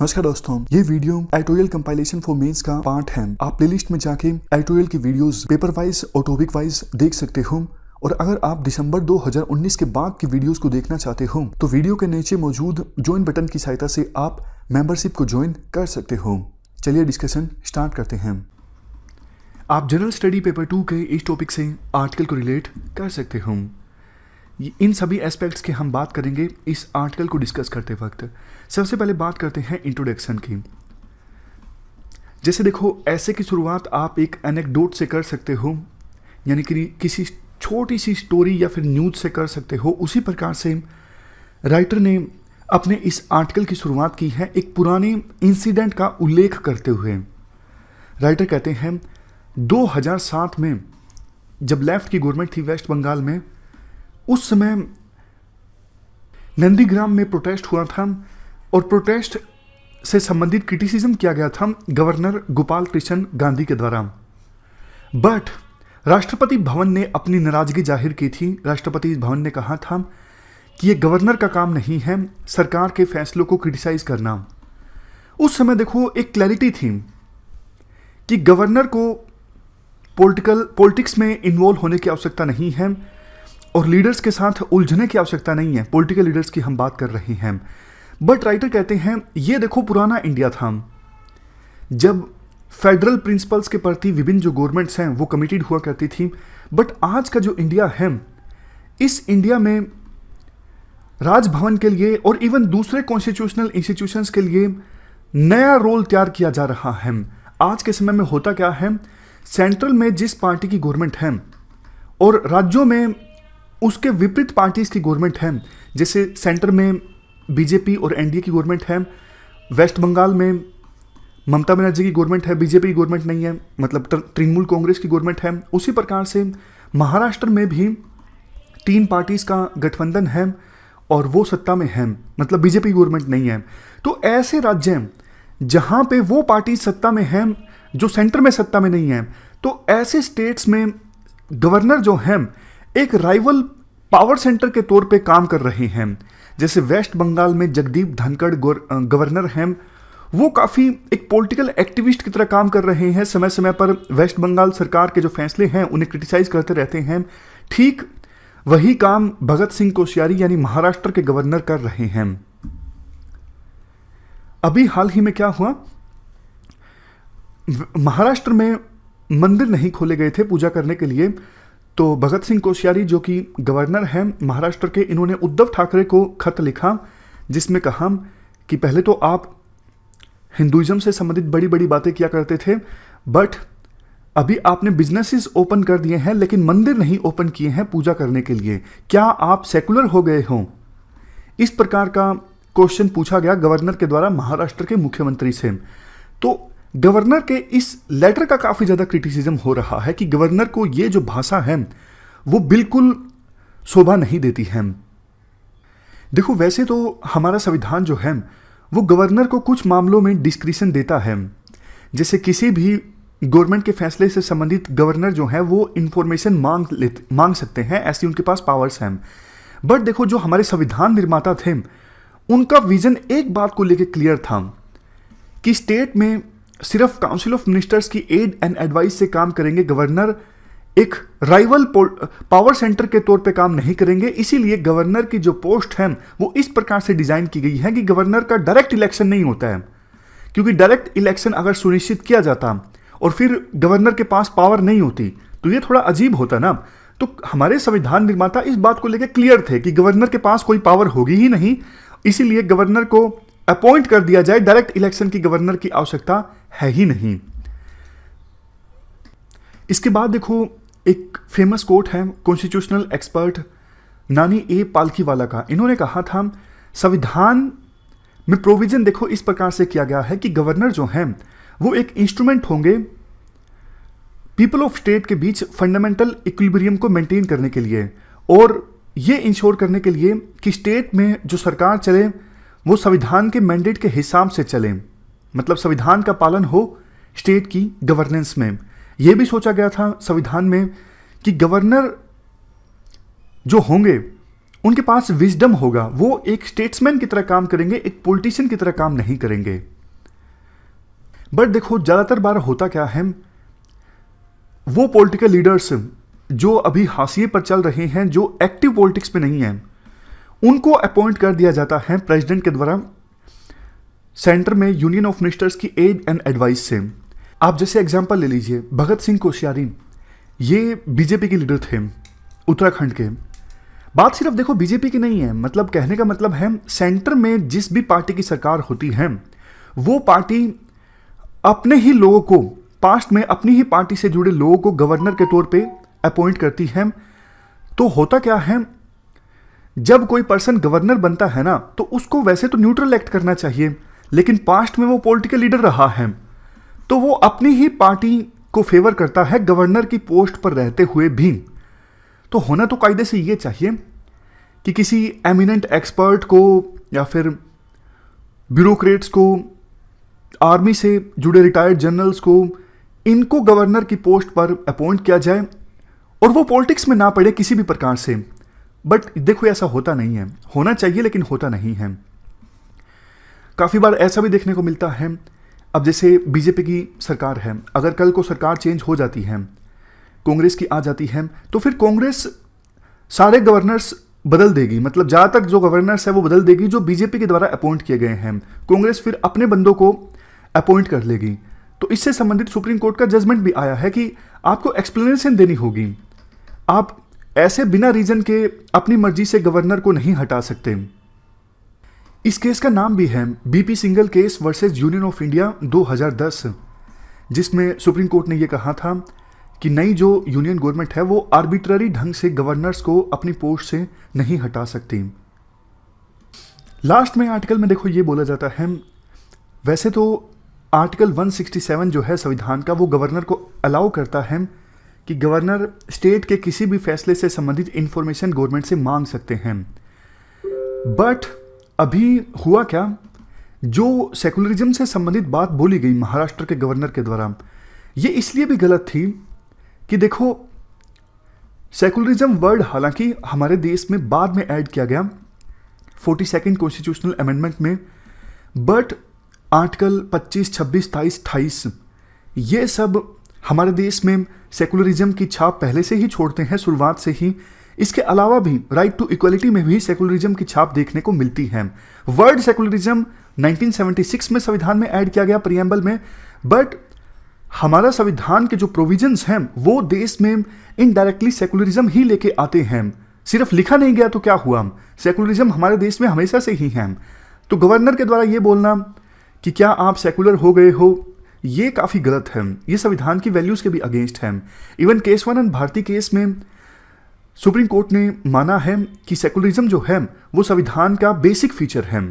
नमस्कार दोस्तों, ये video editorial compilation for mains का पार्ट है। आप प्लेलिस्ट में जाके एडिटोरियल की वीडियोस पेपर वाइज और टॉपिक वाइज देख सकते हो। और अगर आप दिसंबर 2019 के बाद की वीडियोस को देखना चाहते हो तो वीडियो के नीचे मौजूद ज्वाइन बटन की सहायता से आप मेंबरशिप को ज्वाइन कर सकते हो। चलिए डिस्कशन स्टार्ट करते हैं। आप जनरल स्टडी पेपर 2 के इस टॉपिक से आर्टिकल को रिलेट कर सकते हो। इन सभी एस्पेक्ट्स की हम बात करेंगे इस आर्टिकल को डिस्कस करते वक्त। सबसे पहले बात करते हैं इंट्रोडक्शन की। जैसे देखो, ऐसे की शुरुआत आप एक एनेक्डोट से कर सकते हो, यानी कि किसी छोटी सी स्टोरी या फिर न्यूज से कर सकते हो। उसी प्रकार से राइटर ने अपने इस आर्टिकल की शुरुआत की है एक पुराने इंसिडेंट का उल्लेख करते हुए। राइटर कहते हैं 2007 में जब लेफ्ट की गवर्नमेंट थी वेस्ट बंगाल में, उस समय नंदीग्राम में प्रोटेस्ट हुआ था और प्रोटेस्ट से संबंधित क्रिटिसिज्म किया गया था गवर्नर गोपाल कृष्ण गांधी के द्वारा। बट राष्ट्रपति भवन ने अपनी नाराजगी जाहिर की थी। राष्ट्रपति भवन ने कहा था कि ये गवर्नर का काम नहीं है सरकार के फैसलों को क्रिटिसाइज करना। उस समय देखो एक क्लैरिटी थी कि गवर्नर को पॉलिटिक्स में इन्वॉल्व होने की आवश्यकता नहीं है और लीडर्स के साथ उलझने की आवश्यकता नहीं है। पॉलिटिकल लीडर्स की हम बात कर रहे हैं। बट राइटर कहते हैं ये देखो पुराना इंडिया था जब फेडरल प्रिंसिपल्स के प्रति विभिन्न जो गवर्नमेंट्स हैं वो कमिटेड हुआ करती थी। बट आज का जो इंडिया है, इस इंडिया में राजभवन के लिए और इवन दूसरे कॉन्स्टिट्यूशनल इंस्टीट्यूशंस के लिए नया रोल तैयार किया जा रहा है। आज के समय में होता क्या है, सेंट्रल में जिस पार्टी की गवर्नमेंट है और राज्यों में उसके विपरीत पार्टीज की गवर्नमेंट है, जैसे सेंटर में बीजेपी और एनडीए की गवर्नमेंट है, वेस्ट बंगाल में ममता बनर्जी की गवर्नमेंट है, बीजेपी की गवर्नमेंट नहीं है, मतलब तृणमूल कांग्रेस की गवर्नमेंट है। उसी प्रकार से महाराष्ट्र में भी 3 पार्टीज का गठबंधन है और वो सत्ता में है, मतलब बीजेपी की गवर्नमेंट नहीं है। तो ऐसे राज्य हैं जहां पे वो पार्टी सत्ता में है जो सेंटर में सत्ता में नहीं है। तो ऐसे स्टेट्स में गवर्नर जो हैं एक राइवल पावर सेंटर के तौर पे काम कर रहे हैं। जैसे वेस्ट बंगाल में जगदीप धनखड़ गवर्नर हैं, वो काफ़ी एक पॉलिटिकल एक्टिविस्ट की तरह काम कर रहे हैं। समय समय पर वेस्ट बंगाल सरकार के जो फैसले हैं उन्हें क्रिटिसाइज करते रहते हैं। ठीक वही काम भगत सिंह कोश्यारी यानी महाराष्ट्र के गवर्नर कर रहे हैं। अभी हाल ही में क्या हुआ, महाराष्ट्र में मंदिर नहीं खोले गए थे पूजा करने के लिए, तो भगत सिंह कोश्यारी जो कि गवर्नर हैं महाराष्ट्र के, इन्होंने उद्धव ठाकरे को खत लिखा जिसमें कहा कि पहले तो आप हिंदुइज्म से संबंधित बड़ी बड़ी बातें किया करते थे, बट अभी आपने बिजनेसेस ओपन कर दिए हैं लेकिन मंदिर नहीं ओपन किए हैं पूजा करने के लिए। क्या आप सेकुलर हो गए हो? इस प्रकार का क्वेश्चन पूछा गया गवर्नर के द्वारा महाराष्ट्र के मुख्यमंत्री से। तो गवर्नर के इस लेटर का काफी ज्यादा क्रिटिसिज्म हो रहा है कि गवर्नर को ये जो भाषा है वो बिल्कुल शोभा नहीं देती है। देखो, वैसे तो हमारा संविधान जो है वो गवर्नर को कुछ मामलों में डिस्क्रिशन देता है। जैसे किसी भी गवर्नमेंट के फैसले से संबंधित गवर्नर जो है वो इंफॉर्मेशन मांग सकते हैं, ऐसी उनके पास पावर्स हैं। बट देखो, जो हमारे संविधान निर्माता थे उनका विजन एक बात को लेकर क्लियर था कि स्टेट में सिर्फ काउंसिल ऑफ मिनिस्टर्स की एड एंड एडवाइस से काम करेंगे, गवर्नर एक राइवल पावर सेंटर के तौर पे काम नहीं करेंगे। इसीलिए गवर्नर की जो पोस्ट है वो इस प्रकार से डिजाइन की गई है कि गवर्नर का डायरेक्ट इलेक्शन नहीं होता है, क्योंकि डायरेक्ट इलेक्शन अगर सुनिश्चित किया जाता और फिर गवर्नर के पास पावर नहीं होती तो ये थोड़ा अजीब होता ना। तो हमारे संविधान निर्माता इस बात को लेकर क्लियर थे कि गवर्नर के पास कोई पावर होगी ही नहीं, इसीलिए गवर्नर को अपॉइंट कर दिया जाए, डायरेक्ट इलेक्शन की गवर्नर की आवश्यकता है ही नहीं। इसके बाद देखो एक फेमस कोट है कॉन्स्टिट्यूशनल एक्सपर्ट नानी ए पालकीवाला का। इन्होंने कहा था संविधान में प्रोविजन देखो इस प्रकार से किया गया है कि गवर्नर जो हैं वो एक इंस्ट्रूमेंट होंगे पीपल ऑफ स्टेट के बीच फंडामेंटल इक्विलिब्रियम को मेंटेन करने के लिए और ये इंश्योर करने के लिए कि स्टेट में जो सरकार चले वो संविधान के मैंडेट के हिसाब से चले, मतलब संविधान का पालन हो स्टेट की गवर्नेंस में। यह भी सोचा गया था संविधान में कि गवर्नर जो होंगे उनके पास विजडम होगा, वो एक स्टेट्समैन की तरह काम करेंगे, एक पॉलिटिशियन की तरह काम नहीं करेंगे। बट देखो ज़्यादातर बार होता क्या है, वो पॉलिटिकल लीडर्स जो अभी हाशिए पर चल रहे हैं, जो एक्टिव पॉलिटिक्स में नहीं हैं, उनको अपॉइंट कर दिया जाता है प्रेसिडेंट के द्वारा सेंटर में यूनियन ऑफ मिनिस्टर्स की एड एंड एडवाइस से। आप जैसे एग्जांपल ले लीजिए, भगत सिंह कोश्यारी, ये बीजेपी के लीडर थे उत्तराखंड के। बात सिर्फ देखो बीजेपी की नहीं है, मतलब कहने का मतलब है सेंटर में जिस भी पार्टी की सरकार होती है वो पार्टी अपने ही लोगों को, पास्ट में अपनी ही पार्टी से जुड़े लोगों को गवर्नर के तौर पे अपॉइंट करती है। तो होता क्या है, जब कोई पर्सन गवर्नर बनता है ना, तो उसको वैसे तो न्यूट्रल एक्ट करना चाहिए, लेकिन पास्ट में वो पॉलिटिकल लीडर रहा है तो वो अपनी ही पार्टी को फेवर करता है गवर्नर की पोस्ट पर रहते हुए भी। तो होना तो कायदे से ये चाहिए कि किसी एमिनेंट एक्सपर्ट को या फिर ब्यूरोक्रेट्स को, आर्मी से जुड़े रिटायर्ड जनरल्स को, इनको गवर्नर की पोस्ट पर अपॉइंट किया जाए और वो पॉलिटिक्स में ना पड़े किसी भी प्रकार से। बट देखो ऐसा होता नहीं है, होना चाहिए लेकिन होता नहीं है। काफ़ी बार ऐसा भी देखने को मिलता है, अब जैसे बीजेपी की सरकार है, अगर कल को सरकार चेंज हो जाती है, कांग्रेस की आ जाती है, तो फिर कांग्रेस सारे गवर्नर्स बदल देगी, मतलब ज़्यादातर जो गवर्नर्स है वो बदल देगी जो बीजेपी के द्वारा अपॉइंट किए गए हैं। कांग्रेस फिर अपने बंदों को अपॉइंट कर लेगी। तो इससे संबंधित सुप्रीम कोर्ट का जजमेंट भी आया है कि आपको एक्सप्लेनेशन देनी होगी, आप ऐसे बिना रीजन के अपनी मर्जी से गवर्नर को नहीं हटा सकते। इस केस का नाम भी है BP Singhal case versus union of India 2010, जिसमें सुप्रीम कोर्ट ने यह कहा था कि नई जो यूनियन गवर्नमेंट है वो आर्बिट्ररी ढंग से गवर्नर्स को अपनी पोस्ट से नहीं हटा सकती। लास्ट में आर्टिकल में देखो ये बोला जाता है, वैसे तो आर्टिकल 167 जो है संविधान का, वो गवर्नर को अलाउ करता है कि गवर्नर स्टेट के किसी भी फैसले से संबंधित इंफॉर्मेशन गवर्नमेंट से मांग सकते हैं। बट अभी हुआ क्या, जो सेकुलरिज्म से संबंधित बात बोली गई महाराष्ट्र के गवर्नर के द्वारा, ये इसलिए भी गलत थी कि देखो सेकुलरिज्म वर्ड हालांकि हमारे देश में बाद में ऐड किया गया 42nd कॉन्स्टिट्यूशनल अमेंडमेंट में, बट आर्टिकल 25, 26, 23, 28 ये सब हमारे देश में सेकुलरिज्म की छाप पहले से ही छोड़ते हैं, शुरुआत से ही। इसके अलावा भी राइट टू इक्वलिटी में भी सेकुलरिज्म की छाप देखने को मिलती है। वर्ड सेकुलरिज्म 1976 में संविधान में ऐड किया गया प्रीएम्बल में, बट हमारा संविधान के जो प्रोविजंस हैं वो देश में इनडायरेक्टली सेकुलरिज्म ही लेके आते हैं। सिर्फ लिखा नहीं गया तो क्या हुआ, सेकुलरिज्म हमारे देश में हमेशा से ही है। तो गवर्नर के द्वारा ये बोलना कि क्या आप सेकुलर हो गए हो, ये काफ़ी गलत है, ये संविधान की वैल्यूज़ के भी अगेंस्ट है। इवन केशवानंद भारती केस में सुप्रीम कोर्ट ने माना है कि सेकुलरिज्म जो है वो संविधान का बेसिक फीचर है।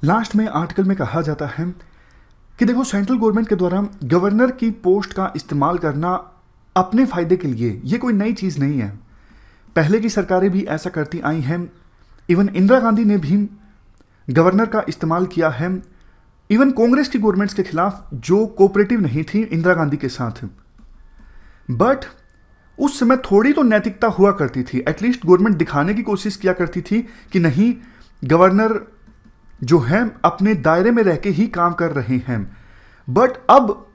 लास्ट में आर्टिकल में कहा जाता है कि देखो सेंट्रल गवर्नमेंट के द्वारा गवर्नर की पोस्ट का इस्तेमाल करना अपने फायदे के लिए ये कोई नई चीज़ नहीं है, पहले की सरकारें भी ऐसा करती आई हैं। इवन इंदिरा गांधी ने भी गवर्नर का इस्तेमाल किया है, इवन कांग्रेस की गवर्नमेंट्स के खिलाफ जो कोऑपरेटिव नहीं थी इंदिरा गांधी के साथ। बट उस समय थोड़ी तो नैतिकता हुआ करती थी, एटलीस्ट गवर्नमेंट दिखाने की कोशिश किया करती थी कि नहीं गवर्नर जो हैं अपने दायरे में रह के ही काम कर रहे हैं। बट अब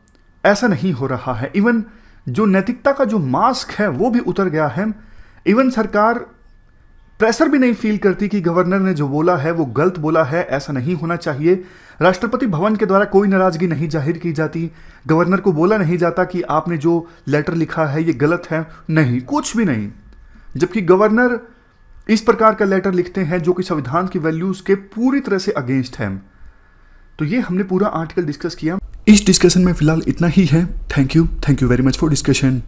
ऐसा नहीं हो रहा है, इवन जो नैतिकता का जो मास्क है वो भी उतर गया है। इवन सरकार प्रेशर भी नहीं फील करती कि गवर्नर ने जो बोला है वो गलत बोला है, ऐसा नहीं होना चाहिए। राष्ट्रपति भवन के द्वारा कोई नाराजगी नहीं जाहिर की जाती, गवर्नर को बोला नहीं जाता कि आपने जो लेटर लिखा है ये गलत है, नहीं, कुछ भी नहीं। जबकि गवर्नर इस प्रकार का लेटर लिखते हैं जो कि संविधान की वैल्यूज के पूरी तरह से अगेंस्ट है। तो ये हमने पूरा आर्टिकल डिस्कस किया। इस डिस्कशन में फिलहाल इतना ही है। Thank you very much for discussion.